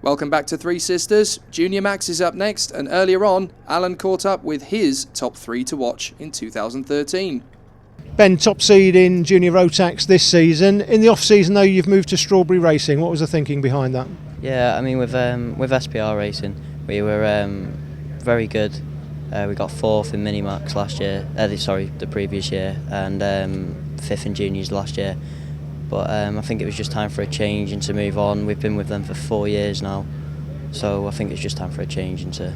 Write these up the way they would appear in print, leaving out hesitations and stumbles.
Welcome back to Three Sisters. Junior Max is up next, and earlier on, Alan caught up with his top 3 to watch in 2013. Ben, top seed in Junior Rotax this season. In the off-season, though, you've moved to Strawberry Racing. What was the thinking behind that? Yeah, I mean, with SPR Racing, we were very good. We got 4th in Minimax last year, the previous year, and 5th in Juniors last year. But I think it was just time for a change and to move on. We've been with them for 4 years now, so I think it's just time for a change and to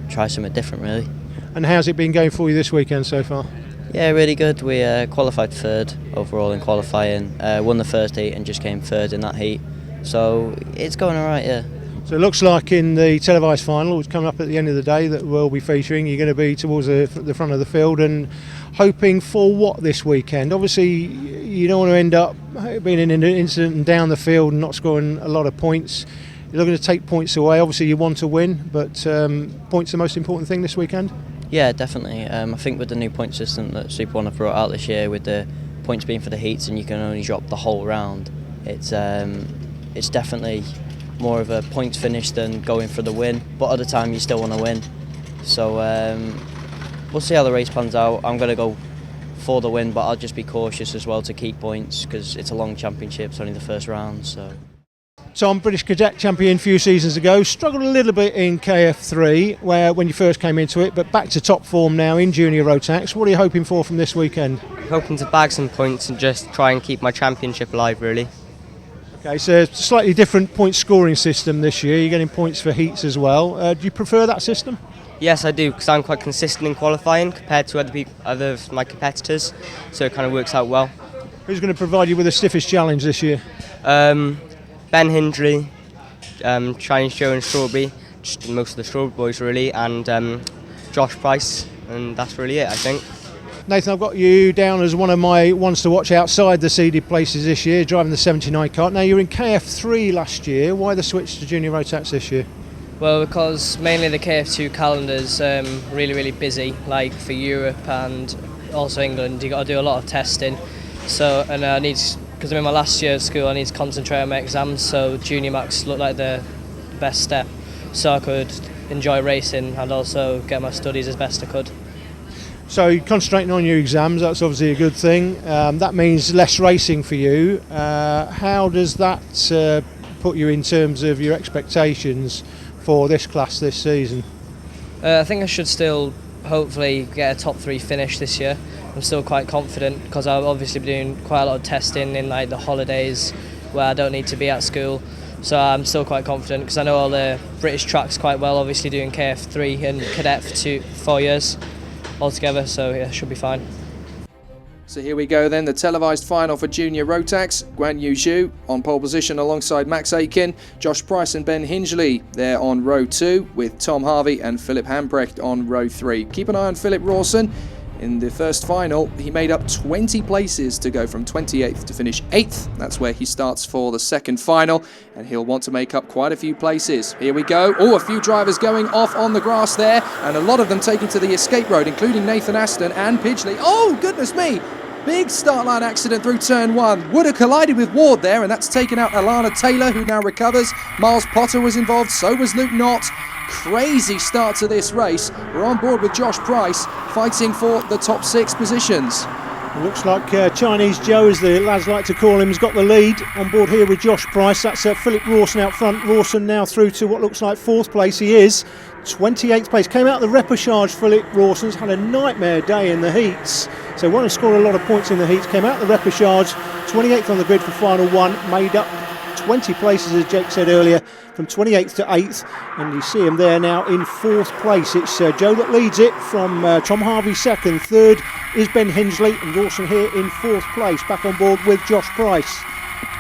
try something different, really. And how's it been going for you this weekend so far? Yeah, really good. We qualified 3rd overall in qualifying, won the first heat and just came 3rd in that heat. So it's going all right, yeah. So it looks like in the televised final, which coming up at the end of the day, that we'll be featuring, you're going to be towards the front of the field and hoping for what this weekend? Obviously, you don't want to end up being in an incident and down the field and not scoring a lot of points. You're looking to take points away. Obviously, you want to win, but points are the most important thing this weekend? Yeah, definitely. I think with the new point system that Super One have brought out this year, with the points being for the heats and you can only drop the whole round, it's definitely more of a points finish than going for the win, but at the time you still want to win. So we'll see how the race plans out. I'm going to go for the win, but I'll just be cautious as well to keep points because it's a long championship, it's only the first round. So. Tom, British Cadet champion a few seasons ago, struggled a little bit in KF3 when you first came into it, but back to top form now in Junior Rotax. What are you hoping for from this weekend? Hoping to bag some points and just try and keep my championship alive, really. Okay, so a slightly different point scoring system this year. You're getting points for heats as well. Do you prefer that system? Yes, I do, because I'm quite consistent in qualifying compared to other of my competitors, so it kind of works out well. Who's going to provide you with the stiffest challenge this year? Ben Hindley, Chinese Joe and Strawberry, just most of the Strawberry boys really, and Josh Price, and that's really it, I think. Nathan, I've got you down as one of my ones to watch outside the seeded places this year, driving the 79 kart. Now, you were in KF3 last year. Why the switch to Junior Rotax this year? Well, because mainly the KF2 calendar's really busy, like for Europe and also England. You got to do a lot of testing. So, and I need, because I'm in my last year of school, I need to concentrate on my exams. So Junior Max looked like the best step, so I could enjoy racing and also get my studies as best I could. So you're concentrating on your exams, that's obviously a good thing. That means less racing for you. How does that put you in terms of your expectations for this class this season? I think I should still hopefully get a top 3 finish this year. I'm still quite confident because I've obviously been doing quite a lot of testing in like the holidays where I don't need to be at school. So I'm still quite confident because I know all the British tracks quite well, obviously doing KF3 and Cadet for 4 years altogether, so yeah, should be fine. So here we go then, the televised final for Junior Rotax. Guan Yu Zhu on pole position alongside Max Aitken, Josh Price and Ben Hindley there on row 2 with Tom Harvey and Philip Hambrecht on row 3. Keep an eye on Philip Rawson. In the first final, he made up 20 places to go from 28th to finish 8th. That's where he starts for the second final, and he'll want to make up quite a few places. Here we go. Oh, a few drivers going off on the grass there, and a lot of them taking to the escape road, including Nathan Aston and Pidgley. Oh, goodness me! Big start line accident through turn 1. Would have collided with Ward there, and that's taken out Alana Taylor, who now recovers. Miles Potter was involved, so was Luke Knott. Crazy start to this race. We're on board with Josh Price, fighting for the top 6 positions. It looks like Chinese Joe, as the lads like to call him, has got the lead on board here with Josh Price. That's Philip Rawson out front. Rawson now through to what looks like 4th place. He is 28th place. Came out of the repechage. Philip Rawson's had a nightmare day in the heats, so won't have scored a lot of points in the heats. Came out of the repechage, 28th on the grid for final 1, made up 20 places, as Jake said earlier, from 28th to 8th, and you see him there now in 4th place. It's Joe that leads it from Tom Harvey 2nd. 3rd is Ben Hindley, and Rawson here in 4th place, back on board with Josh Price.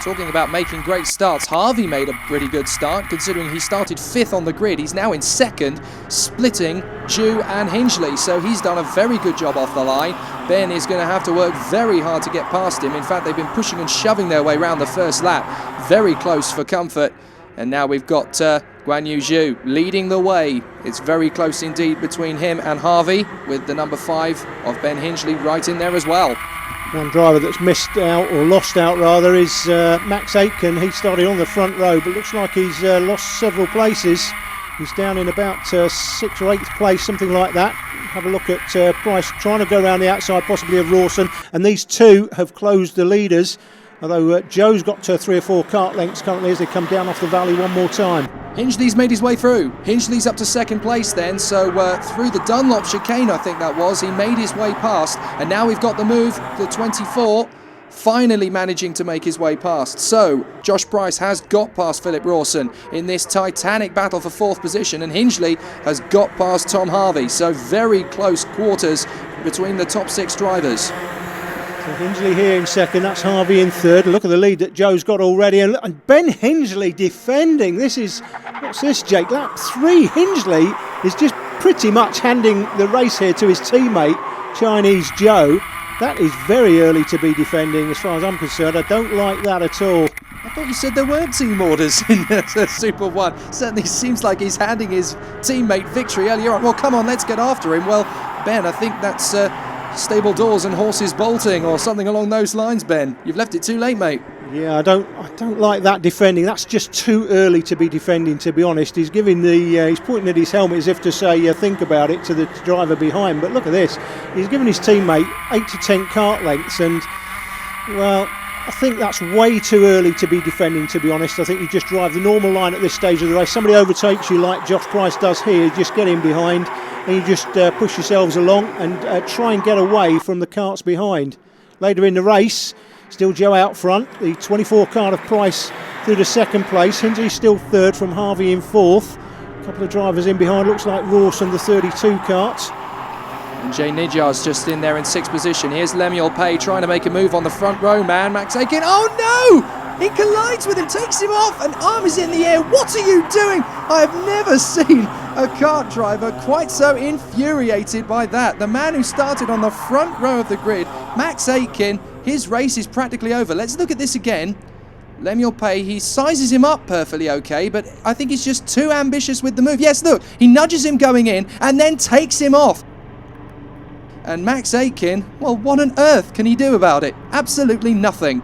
Talking about making great starts, Harvey made a pretty good start considering he started 5th on the grid. He's now in 2nd, splitting Zhu and Hindley, so he's done a very good job off the line. Ben is going to have to work very hard to get past him. In fact, they've been pushing and shoving their way around the first lap, very close for comfort. And now we've got Guan Yu Zhu leading the way. It's very close indeed between him and Harvey, with the number 5 of Ben Hindley right in there as well. One driver that's missed out, or lost out rather, is Max Aitken. He started on the front row, but looks like he's lost several places. He's down in about 6th or 8th place, something like that. Have a look at Price trying to go around the outside, possibly of Rawson, and these two have closed the leaders. Although Joe's got 3 or 4 kart lengths currently as they come down off the valley one more time. Hingley's made his way through. Hingley's up to 2nd place then, so through the Dunlop chicane, I think that was, he made his way past, and now we've got the move, the 24, finally managing to make his way past. So Josh Price has got past Philip Rawson in this titanic battle for 4th position, and Hingley has got past Tom Harvey, so very close quarters between the top 6 drivers. So Hingley here in 2nd, that's Harvey in 3rd. Look at the lead that Joe's got already, and Ben Hingley defending. What's this, Jake? Lap 3, Hingley is just pretty much handing the race here to his teammate, Chinese Joe. That is very early to be defending as far as I'm concerned. I don't like that at all. I thought you said there weren't team orders in Super 1. Certainly seems like he's handing his teammate victory earlier on. Well, come on, let's get after him. Well, Ben, I think that's stable doors and horses bolting or something along those lines, Ben. You've left it too late, mate. Yeah, I don't like that defending. That's just too early to be defending, to be honest. He's giving he's pointing at his helmet as if to say, think about it, to the driver behind. But look at this. He's giving his teammate 8 to 10 kart lengths, and, well, I think that's way too early to be defending, to be honest. I think you just drive the normal line at this stage of the race. Somebody overtakes you like Josh Price does here, you just get in behind and you just push yourselves along and try and get away from the karts behind. Later in the race, still Joe out front, the 24 kart of Price through to 2nd place. Hingley still 3rd from Harvey in 4th. A couple of drivers in behind, looks like Rawson, the 32 kart. And Jay Nidjar's just in there in 6th position. Here's Lemuel Pay trying to make a move on the front row, man. Max Aitken, oh no! He collides with him, takes him off, and arm is in the air. What are you doing? I have never seen a kart driver quite so infuriated by that. The man who started on the front row of the grid, Max Aitken, his race is practically over. Let's look at this again. Lemuel Pay, he sizes him up perfectly okay, but I think he's just too ambitious with the move. Yes, look, he nudges him going in and then takes him off. And Max Aitken, well, what on earth can he do about it? Absolutely nothing.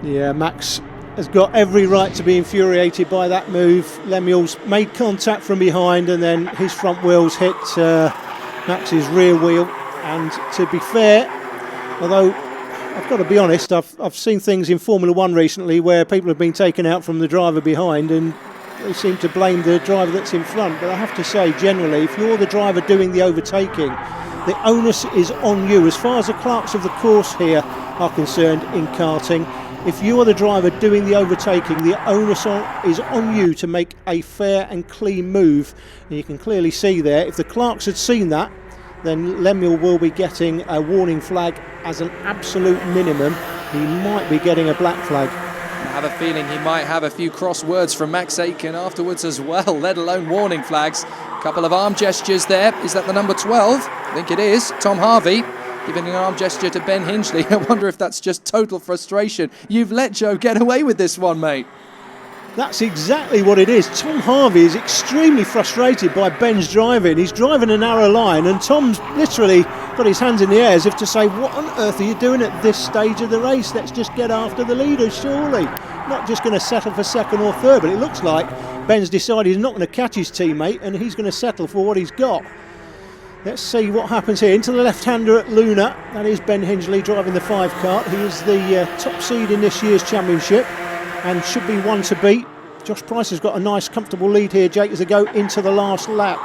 Yeah, Max has got every right to be infuriated by that move. Lemuel's made contact from behind and then his front wheels hit Max's rear wheel. And to be fair, although I've got to be honest, I've seen things in Formula 1 recently where people have been taken out from the driver behind and they seem to blame the driver that's in front. But I have to say, generally, if you're the driver doing the overtaking, the onus is on you. As far as the clerks of the course here are concerned in karting, if you are the driver doing the overtaking, the onus is on you to make a fair and clean move. And you can clearly see there, if the clerks had seen that, then Lemuel will be getting a warning flag as an absolute minimum. He might be getting a black flag. I have a feeling he might have a few cross words from Max Aitken afterwards as well, let alone warning flags. A couple of arm gestures there. Is that the number 12? I think it is. Tom Harvey giving an arm gesture to Ben Hingley. I wonder if that's just total frustration. You've let Joe get away with this one, mate. That's exactly what it is. Tom Harvey is extremely frustrated by Ben's driving. He's driving a narrow line and Tom's literally got his hands in the air as if to say, what on earth are you doing at this stage of the race? Let's just get after the leaders, surely. Not just going to settle for 2nd or 3rd, but it looks like Ben's decided he's not going to catch his teammate and he's going to settle for what he's got. Let's see what happens here. Into the left-hander at Luna. That is Ben Hingley driving the 5 kart. He is the top seed in this year's championship and should be one to beat. Josh Price has got a nice comfortable lead here, Jake, as they go into the last lap.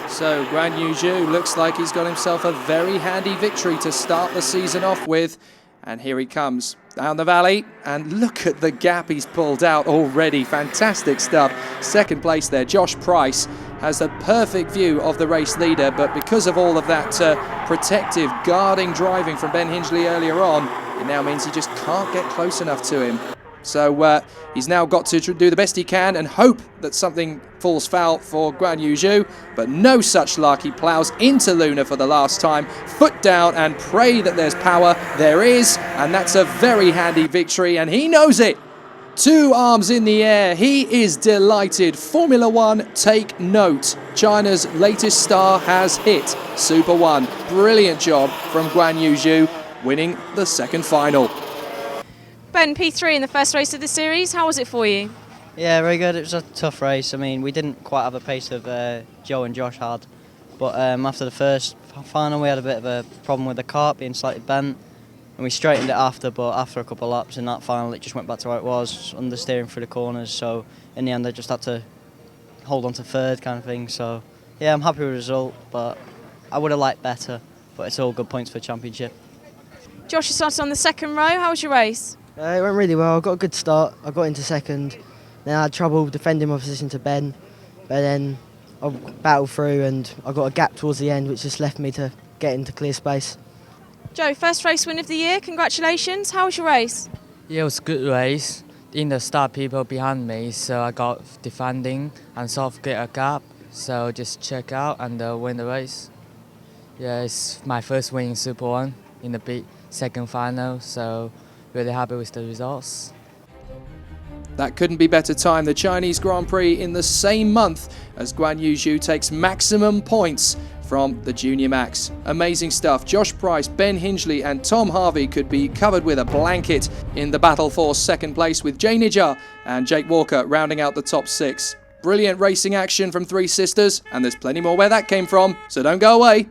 So Guan Yu Zhu looks like he's got himself a very handy victory to start the season off with. And here he comes down the valley, and look at the gap he's pulled out already. Fantastic stuff. 2nd place there. Josh Price has a perfect view of the race leader, but because of all of that protective, guarding driving from Ben Hingley earlier on, it now means he just can't get close enough to him. So he's now got to do the best he can and hope that something falls foul for Guan Yu Zhu, but no such luck. He plows into Luna for the last time, foot down, and pray that there's power. There is, and that's a very handy victory, and he knows it. 2 arms in the air. He is delighted. Formula One, take note. China's latest star has hit Super 1. Brilliant job from Guan Yu Zhu, winning the second final. Ben, P3 in the first race of the series, how was it for you? Yeah, very good. It was a tough race. I mean, we didn't quite have a pace of Joe and Josh had, but after the first final we had a bit of a problem with the kart being slightly bent, and we straightened it after, but after a couple of laps in that final it just went back to how it was, understeering through the corners, so in the end I just had to hold on to third kind of thing. So yeah, I'm happy with the result, but I would have liked better, but it's all good points for the championship. Josh, you started on the second row, how was your race? It went really well. I got a good start. I got into second. Then I had trouble defending my position to Ben, but then I battled through and I got a gap towards the end, which just left me to get into clear space. Joe, first race win of the year, congratulations. How was your race? Yeah, it was a good race. In the start, people behind me, so I got defending and sort of get a gap. So just check out and win the race. Yeah, it's my first win in Super 1 in the big second final, so really happy with the results. That couldn't be better timed. The Chinese Grand Prix in the same month as Guan Yu Zhu takes maximum points from the Junior Max. Amazing stuff. Josh Price, Ben Hingley and Tom Harvey could be covered with a blanket in the battle for second place, with Jay Nijjar and Jake Walker rounding out the top 6. Brilliant racing action from 3 sisters, and there's plenty more where that came from, so don't go away.